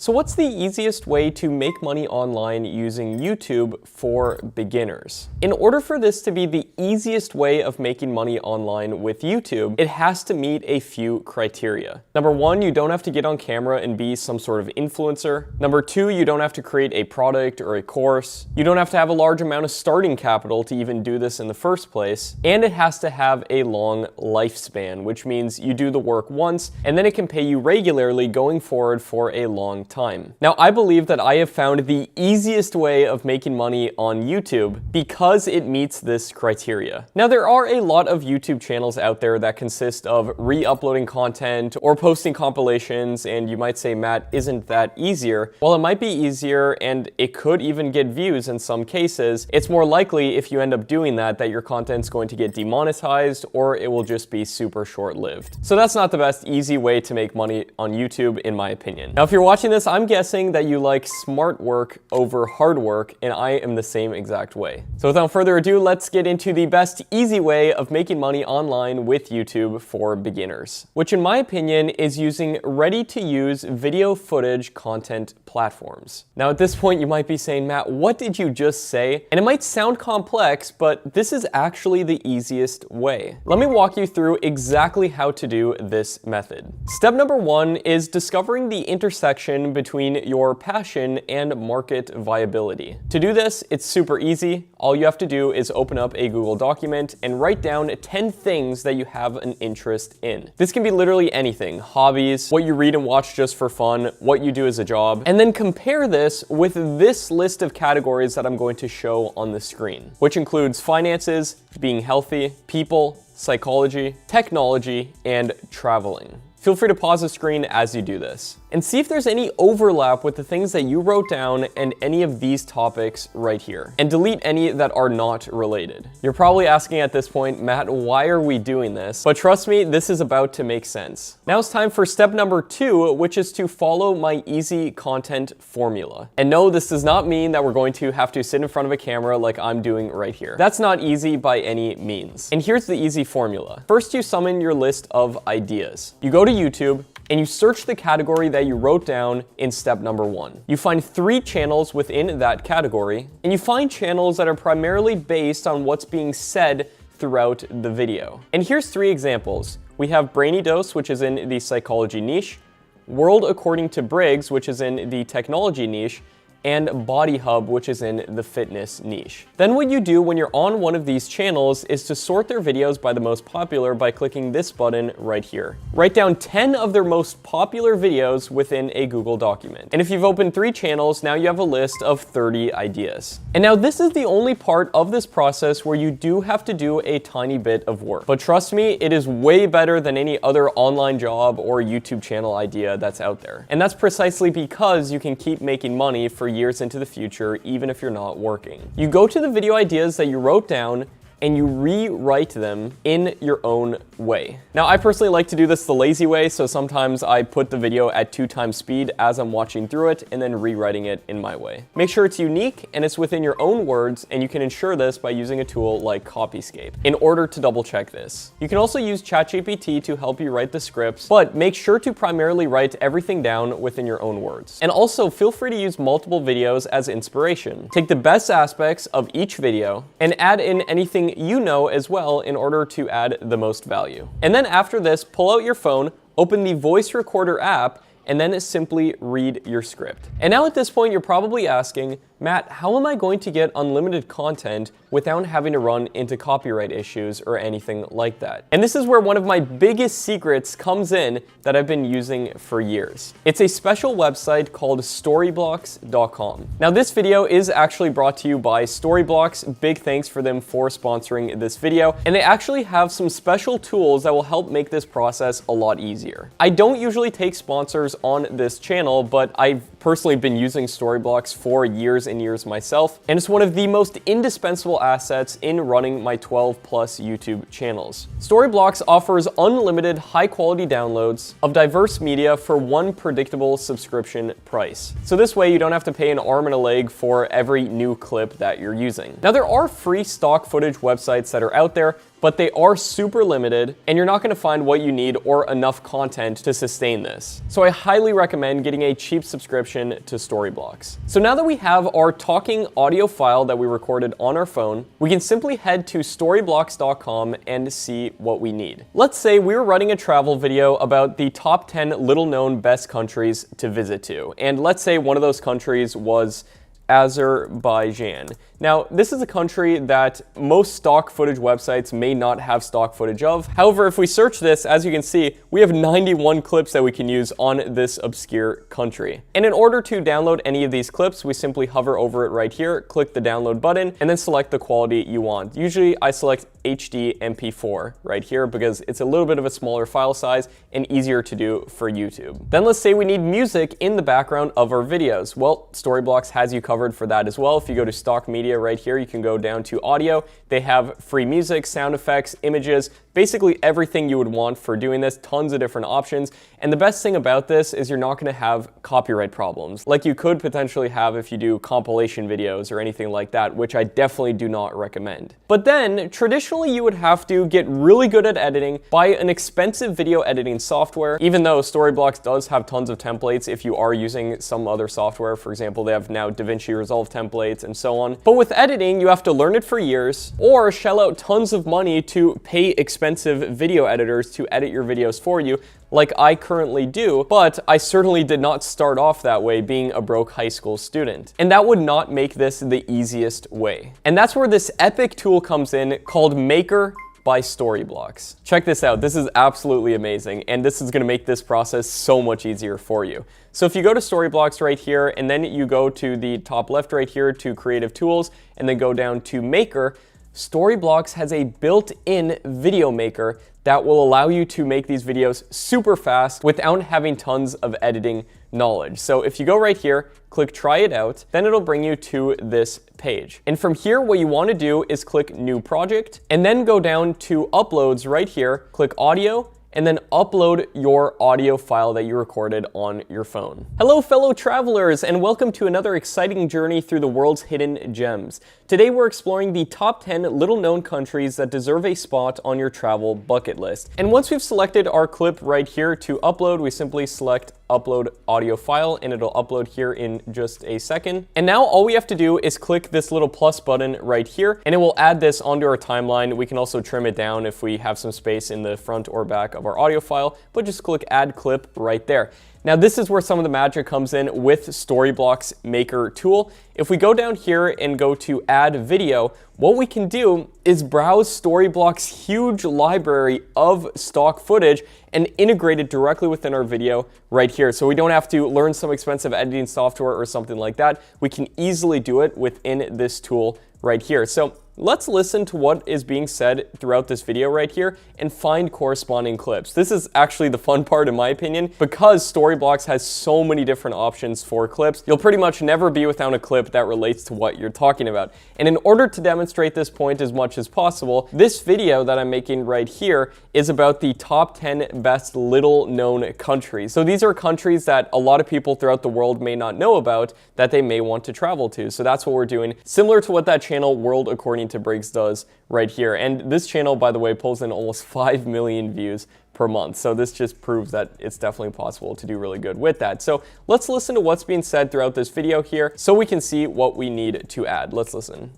So what's the easiest way to make money online using YouTube for beginners? In order for this to be the easiest way of making money online with YouTube, it has to meet a few criteria. Number one, you don't have to get on camera and be some sort of influencer. Number two, you don't have to create a product or a course. You don't have to have a large amount of starting capital to even do this in the first place. And it has to have a long lifespan, which means you do the work once and then it can pay you regularly going forward for a long time. Now, I believe that I have found the easiest way of making money on YouTube because it meets this criteria. Now, there are a lot of YouTube channels out there that consist of re-uploading content or posting compilations, and you might say, Matt, isn't that easier? Well, it might be easier and it could even get views in some cases. It's more likely if you end up doing that your content's going to get demonetized or it will just be super short-lived. So that's not the best easy way to make money on YouTube, in my opinion. Now, if you're watching this, I'm guessing that you like smart work over hard work, and I am the same exact way. So without further ado, let's get into the best easy way of making money online with YouTube for beginners, which in my opinion is using ready-to-use video footage content platforms. Now, at this point, you might be saying, Matt, what did you just say? And it might sound complex, but this is actually the easiest way. Let me walk you through exactly how to do this method. Step number one is discovering the intersection between your passion and market viability. To do this, it's super easy. All you have to do is open up a Google document and write down 10 things that you have an interest in. This can be literally anything: hobbies, what you read and watch just for fun, what you do as a job, and then compare this with this list of categories that I'm going to show on the screen, which includes finances, being healthy, people, psychology, technology, and traveling. Feel free to pause the screen as you do this and see if there's any overlap with the things that you wrote down and any of these topics right here, and delete any that are not related. You're probably asking at this point, Matt, why are we doing this? But trust me, this is about to make sense. Now it's time for step number two, which is to follow my easy content formula. And no, this does not mean that we're going to have to sit in front of a camera like I'm doing right here. That's not easy by any means. And here's the easy formula. First, you summon your list of ideas. You go to YouTube, and you search the category that you wrote down in step number one. You find 3 channels within that category, and you find channels that are primarily based on what's being said throughout the video. And here's 3 examples. We have Brainy Dose, which is in the psychology niche, World According to Briggs, which is in the technology niche, and Body Hub, which is in the fitness niche. Then what you do when you're on one of these channels is to sort their videos by the most popular by clicking this button right here. Write down 10 of their most popular videos within a Google document. And if you've opened 3 channels, now you have a list of 30 ideas. And now this is the only part of this process where you do have to do a tiny bit of work. But trust me, it is way better than any other online job or YouTube channel idea that's out there. And that's precisely because you can keep making money for years into the future, even if you're not working. You go to the video ideas that you wrote down and you rewrite them in your own way. Now, I personally like to do this the lazy way, so sometimes I put the video at 2 times speed as I'm watching through it and then rewriting it in my way. Make sure it's unique and it's within your own words, and you can ensure this by using a tool like Copyscape in order to double check this. You can also use ChatGPT to help you write the scripts, but make sure to primarily write everything down within your own words. And also feel free to use multiple videos as inspiration. Take the best aspects of each video and add in anything you know as well in order to add the most value. And then after this, pull out your phone, open the voice recorder app, and then simply read your script. And now at this point, you're probably asking, Matt, how am I going to get unlimited content without having to run into copyright issues or anything like that? And this is where one of my biggest secrets comes in that I've been using for years. It's a special website called storyblocks.com. Now, this video is actually brought to you by Storyblocks. Big thanks for them for sponsoring this video. And they actually have some special tools that will help make this process a lot easier. I don't usually take sponsors on this channel, but I've personally been using Storyblocks for years and years myself, and it's one of the most indispensable assets in running my 12+ YouTube channels. Storyblocks offers unlimited high-quality downloads of diverse media for one predictable subscription price. So this way you don't have to pay an arm and a leg for every new clip that you're using. Now, there are free stock footage websites that are out there, but they are super limited and you're not going to find what you need or enough content to sustain this. So I highly recommend getting a cheap subscription transition to Storyblocks. So now that we have our talking audio file that we recorded on our phone, we can simply head to storyblocks.com and see what we need. Let's say we were writing a travel video about the top 10 little-known best countries to visit to. And let's say one of those countries was Azerbaijan. Now, this is a country that most stock footage websites may not have stock footage of. However, if we search this, as you can see, we have 91 clips that we can use on this obscure country. And in order to download any of these clips, we simply hover over it right here, click the download button, and then select the quality you want. Usually I select HD MP4 right here because it's a little bit of a smaller file size and easier to do for YouTube. Then let's say we need music in the background of our videos. Well, Storyblocks has you covered for that as well. If you go to stock media right here, you can go down to audio. They have free music, sound effects, images, basically everything you would want for doing this, tons of different options. And the best thing about this is you're not going to have copyright problems like you could potentially have if you do compilation videos or anything like that, which I definitely do not recommend. But then traditionally you would have to get really good at editing, buy an expensive video editing software, even though Storyblocks does have tons of templates if you are using some other software. For example, they have now DaVinci Resolve templates and so on. But with editing, you have to learn it for years or shell out tons of money to pay expensive video editors to edit your videos for you, like I currently do, but I certainly did not start off that way being a broke high school student. And that would not make this the easiest way. And that's where this epic tool comes in called Maker by Storyblocks. Check this out. This is absolutely amazing, and this is going to make this process so much easier for you. So if you go to Storyblocks right here, and then you go to the top left right here to Creative Tools, and then go down to Maker, Storyblocks has a built-in video maker that will allow you to make these videos super fast without having tons of editing knowledge. So if you go right here, click try it out, then it'll bring you to this page. And from here, what you want to do is click new project and then go down to uploads right here, click audio, and then upload your audio file that you recorded on your phone. Hello, fellow travelers, and welcome to another exciting journey through the world's hidden gems. Today, we're exploring the top 10 little-known countries that deserve a spot on your travel bucket list. And once we've selected our clip right here to upload, we simply select upload audio file, and it'll upload here in just a second. And now all we have to do is click this little plus button right here, and it will add this onto our timeline. We can also trim it down if we have some space in the front or back of our audio file, but just click add clip right there. Now this is where some of the magic comes in with Storyblocks Maker tool. If we go down here and go to add video, what we can do is browse Storyblocks' huge library of stock footage and integrate it directly within our video right here. So we don't have to learn some expensive editing software or something like that. We can easily do it within this tool right here. So let's listen to what is being said throughout this video right here and find corresponding clips. This is actually the fun part in my opinion because Storyblocks has so many different options for clips. You'll pretty much never be without a clip that relates to what you're talking about. And in order to demonstrate this point as much as possible, this video that I'm making right here is about the top 10 best little known countries. So these are countries that a lot of people throughout the world may not know about that they may want to travel to. So that's what we're doing, similar to what that channel World According to Briggs does right here. And this channel, by the way, pulls in almost 5 million views per month. So this just proves that it's definitely possible to do really good with that. So let's listen to what's being said throughout this video here so we can see what we need to add. Let's listen.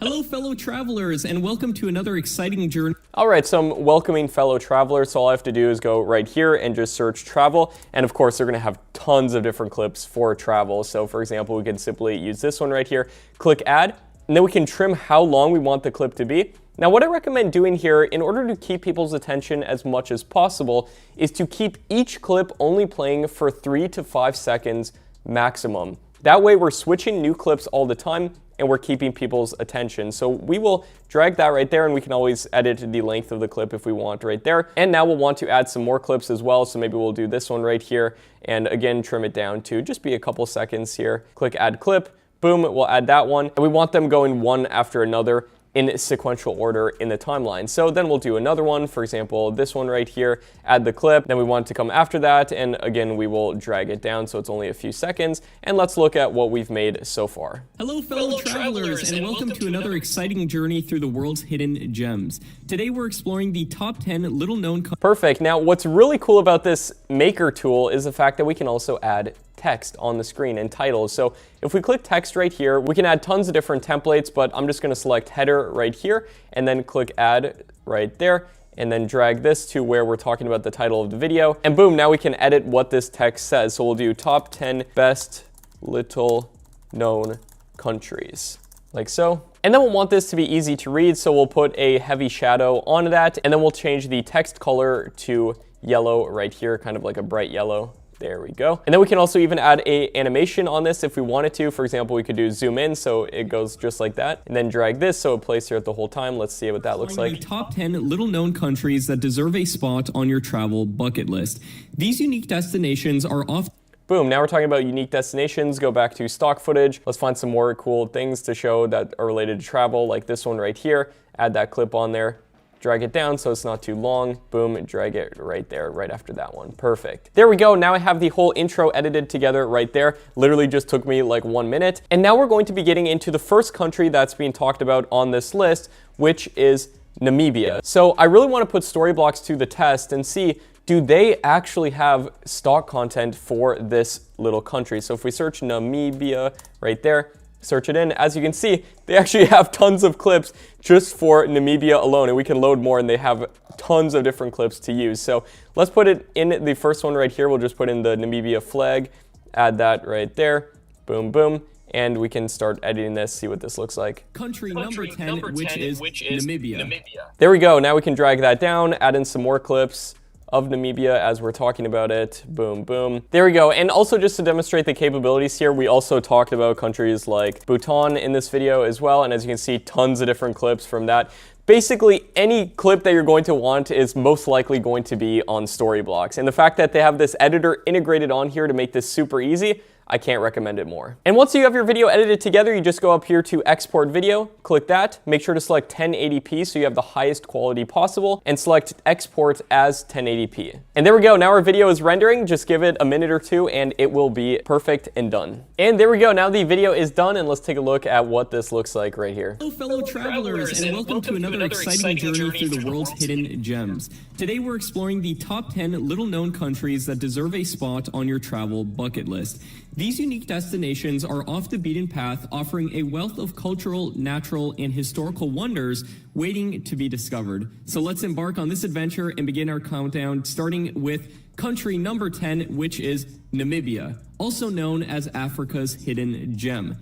Hello, fellow travelers, and welcome to another exciting journey. All right, so I'm welcoming fellow travelers. So all I have to do is go right here and just search travel. And of course, they're going to have tons of different clips for travel. So for example, we can simply use this one right here, click add, and then we can trim how long we want the clip to be. Now, what I recommend doing here in order to keep people's attention as much as possible is to keep each clip only playing for 3 to 5 seconds maximum. That way we're switching new clips all the time and we're keeping people's attention. So we will drag that right there and we can always edit the length of the clip if we want right there. And now we'll want to add some more clips as well. So maybe we'll do this one right here and again, trim it down to just be a couple seconds here. Click add clip, boom, we'll add that one. And we want them going one after another in sequential order in the timeline. So then we'll do another one, for example, this one right here, add the clip, then we want it to come after that, and again, we will drag it down so it's only a few seconds, and let's look at what we've made so far. Hello, fellow travelers, and welcome to another exciting journey through the world's hidden gems. Today, we're exploring the top 10 little-known... Perfect. Now, what's really cool about this Maker tool is the fact that we can also add text on the screen and titles. So if we click text right here, we can add tons of different templates, but I'm just gonna select header right here and then click add right there, and then drag this to where we're talking about the title of the video. And boom, now we can edit what this text says. So we'll do top 10 best little known countries, like so. And then we'll want this to be easy to read, so we'll put a heavy shadow on that, and then we'll change the text color to yellow right here, kind of like a bright yellow. There we go. And then we can also even add a animation on this if we wanted to. For example, we could do zoom in so it goes just like that, and then drag this so it plays here the whole time. Let's see what that looks like. Top 10 little known countries that deserve a spot on your travel bucket list. These unique destinations are often... Boom, now we're talking about unique destinations. Go back to stock footage. Let's find some more cool things to show that are related to travel, like this one right here. Add that clip on there. Drag it down so it's not too long. Boom, and drag it right there, right after that one. Perfect. There we go. Now I have the whole intro edited together right there. Literally just took me like 1 minute. And now we're going to be getting into the first country that's being talked about on this list, which is Namibia. So I really want to put Storyblocks to the test and see, do they actually have stock content for this little country? So if we search Namibia right there, search it in, as you can see, they actually have tons of clips just for Namibia alone, and we can load more and they have tons of different clips to use. So let's put it in the first one right here. We'll just put in the Namibia flag, add that right there, boom, boom. And we can start editing this, see what this looks like. Country number 10, which is Namibia. There we go. Now we can drag that down, add in some more clips of Namibia as we're talking about it. Boom, boom. There we go. And also just to demonstrate the capabilities here, we also talked about countries like Bhutan in this video as well. And as you can see, tons of different clips from that. Basically, any clip that you're going to want is most likely going to be on Storyblocks. And the fact that they have this editor integrated on here to make this super easy, I can't recommend it more. And once you have your video edited together, you just go up here to export video, click that, make sure to select 1080p so you have the highest quality possible, and select export as 1080p. And there we go, now our video is rendering. Just give it a minute or two and it will be perfect and done. And there we go, now the video is done, and let's take a look at what this looks like right here. Hello fellow travelers, and welcome to another exciting journey through the world's hidden gems. Today we're exploring the top 10 little known countries that deserve a spot on your travel bucket list. These unique destinations are off the beaten path, offering a wealth of cultural, natural, and historical wonders waiting to be discovered. So let's embark on this adventure and begin our countdown, starting with country number 10, which is Namibia, also known as Africa's hidden gem.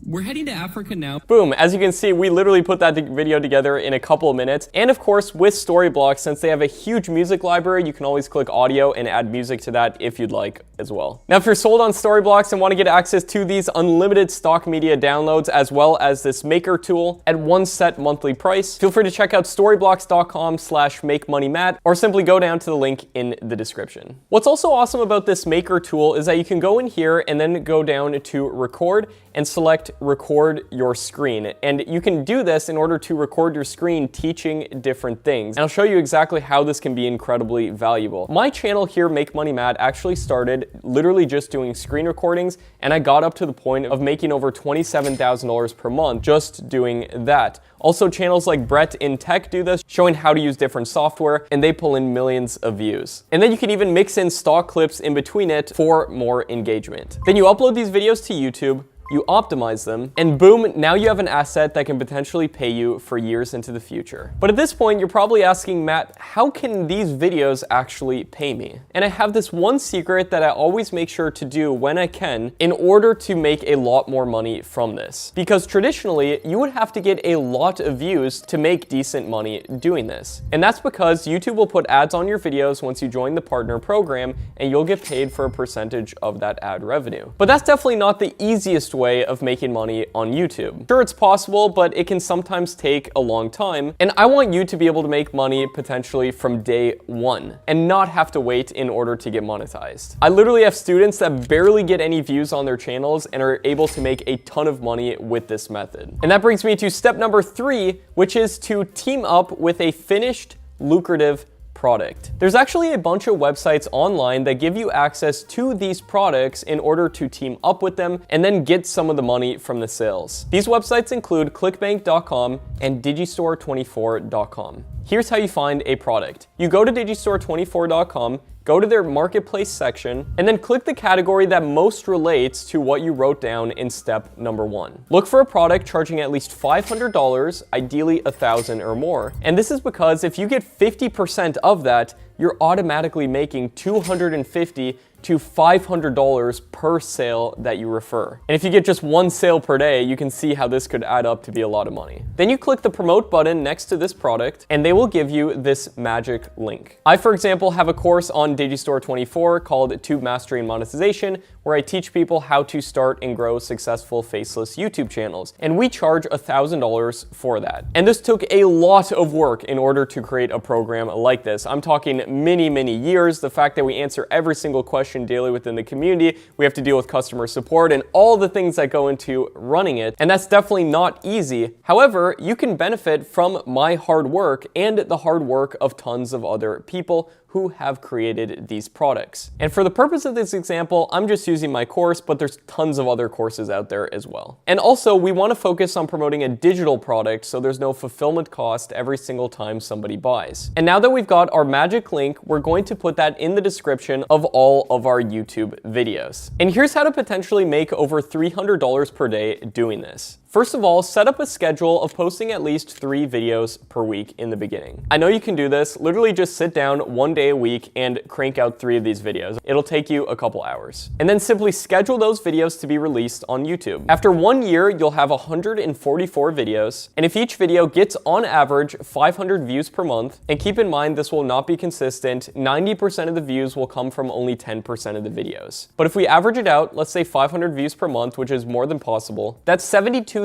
We're heading to Africa now. Boom, as you can see, we literally put that video together in a couple of minutes. And of course, with Storyblocks, since they have a huge music library, you can always click audio and add music to that if you'd like as well. Now, if you're sold on Storyblocks and want to get access to these unlimited stock media downloads, as well as this maker tool at one set monthly price, feel free to check out storyblocks.com/makemoneymat, or simply go down to the link in the description. What's also awesome about this maker tool is that you can go in here and then go down to record and select record your screen. And you can do this in order to record your screen teaching different things. And I'll show you exactly how this can be incredibly valuable. My channel here, Make Money Matt, actually started literally just doing screen recordings, and I got up to the point of making over $27,000 per month just doing that. Also, channels like Brett in Tech do this, showing how to use different software, and they pull in millions of views. And then you can even mix in stock clips in between it for more engagement. Then you upload these videos to YouTube, you optimize them, and boom, now you have an asset that can potentially pay you for years into the future. But at this point, you're probably asking, Matt, how can these videos actually pay me? And I have this one secret that I always make sure to do when I can in order to make a lot more money from this. Because traditionally, you would have to get a lot of views to make decent money doing this. And that's because YouTube will put ads on your videos once you join the partner program, and you'll get paid for a percentage of that ad revenue. But that's definitely not the easiest way of making money on YouTube. Sure, it's possible, but it can sometimes take a long time, and I want you to be able to make money potentially from day one and not have to wait in order to get monetized. I literally have students that barely get any views on their channels and are able to make a ton of money with this method. And that brings me to step number 3, which is to team up with a finished, lucrative product. There's actually a bunch of websites online that give you access to these products in order to team up with them and then get some of the money from the sales. These websites include clickbank.com and digistore24.com. Here's how you find a product. You go to digistore24.com, go to their marketplace section, and then click the category that most relates to what you wrote down in step number 1. Look for a product charging at least $500, ideally $1,000 or more. And this is because if you get 50% of that, you're automatically making $250 to $500 per sale that you refer. And if you get just one sale per day, you can see how this could add up to be a lot of money. Then you click the promote button next to this product, and they will give you this magic link. I, for example, have a course on Digistore24 called Tube Mastery and Monetization, where I teach people how to start and grow successful faceless YouTube channels. And we charge $1,000 for that. And this took a lot of work in order to create a program like this. I'm talking many, many years. The fact that we answer every single question daily within the community, we have to deal with customer support and all the things that go into running it. And that's definitely not easy. However, you can benefit from my hard work and the hard work of tons of other people who have created these products. And for the purpose of this example, I'm just using my course, but there's tons of other courses out there as well. And also, we want to focus on promoting a digital product so there's no fulfillment cost every single time somebody buys. And now that we've got our magic link, we're going to put that in the description of all of our YouTube videos. And here's how to potentially make over $300 per day doing this. First of all, set up a schedule of posting at least 3 videos per week in the beginning. I know you can do this. Literally just sit down one day a week and crank out 3 of these videos. It'll take you a couple hours. And then simply schedule those videos to be released on YouTube. After 1 year, you'll have 144 videos. And if each video gets on average 500 views per month, and keep in mind this will not be consistent, 90% of the views will come from only 10% of the videos. But if we average it out, let's say 500 views per month, which is more than possible, that's 72,000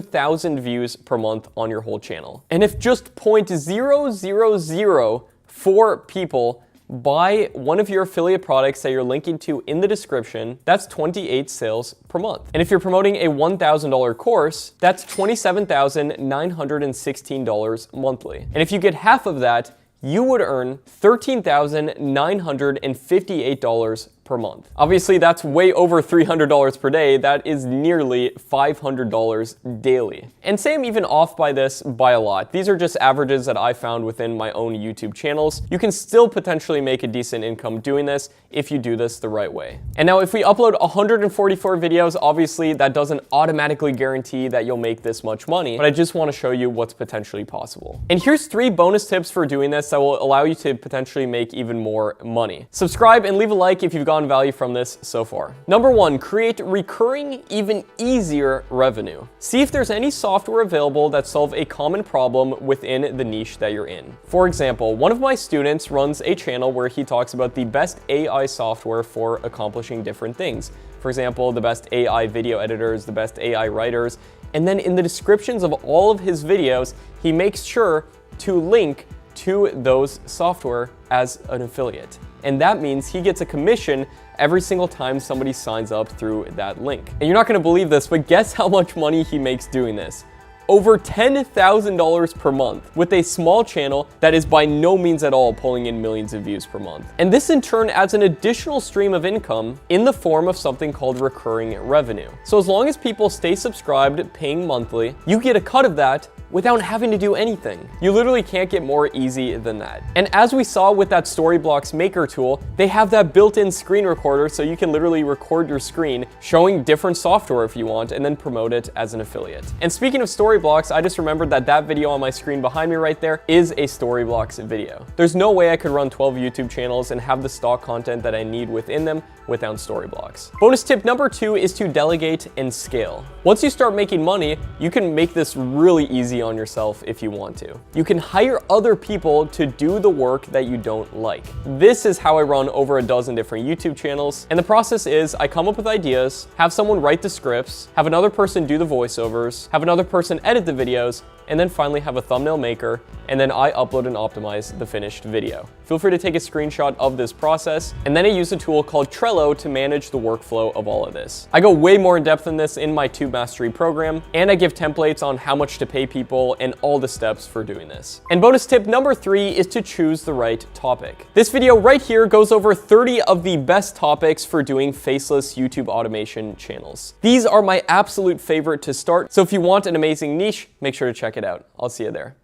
views per month on your whole channel. And if just 0.0004 people buy one of your affiliate products that you're linking to in the description, that's 28 sales per month. And if you're promoting a $1,000 course, that's $27,916 monthly. And if you get half of that, you would earn $13,958 per month. Obviously, that's way over $300 per day. That is nearly $500 daily. And say I'm even off by this by a lot. These are just averages that I found within my own YouTube channels. You can still potentially make a decent income doing this if you do this the right way. And now if we upload 144 videos, obviously that doesn't automatically guarantee that you'll make this much money, but I just want to show you what's potentially possible. And here's 3 bonus tips for doing this that will allow you to potentially make even more money. Subscribe and leave a like if you've gotten value from this so far. Number 1, create recurring, even easier revenue. See if there's any software available that solve a common problem within the niche that you're in. For example, one of my students runs a channel where he talks about the best AI software for accomplishing different things. For example, the best AI video editors, the best AI writers, and then in the descriptions of all of his videos, he makes sure to link to those software as an affiliate. And that means he gets a commission every single time somebody signs up through that link. And you're not gonna believe this, but guess how much money he makes doing this? Over $10,000 per month with a small channel that is by no means at all pulling in millions of views per month. And this in turn adds an additional stream of income in the form of something called recurring revenue. So as long as people stay subscribed, paying monthly, you get a cut of that without having to do anything. You literally can't get more easy than that. And as we saw with that Storyblocks Maker tool, they have that built-in screen recorder so you can literally record your screen showing different software if you want and then promote it as an affiliate. And speaking of Storyblocks, I just remembered that that video on my screen behind me right there is a Storyblocks video. There's no way I could run 12 YouTube channels and have the stock content that I need within them without Storyblocks. Bonus tip number 2 is to delegate and scale. Once you start making money, you can make this really easy on yourself if you want to. You can hire other people to do the work that you don't like. This is how I run over a dozen different YouTube channels. And the process is I come up with ideas, have someone write the scripts, have another person do the voiceovers, have another person edit the videos, and then finally have a thumbnail maker, and then I upload and optimize the finished video. Feel free to take a screenshot of this process, and then I use a tool called Trello to manage the workflow of all of this. I go way more in depth than this in my Tube Mastery program, and I give templates on how much to pay people and all the steps for doing this. And bonus tip number 3 is to choose the right topic. This video right here goes over 30 of the best topics for doing faceless YouTube automation channels. These are my absolute favorite to start, so if you want an amazing niche, make sure to check it out. I'll see you there.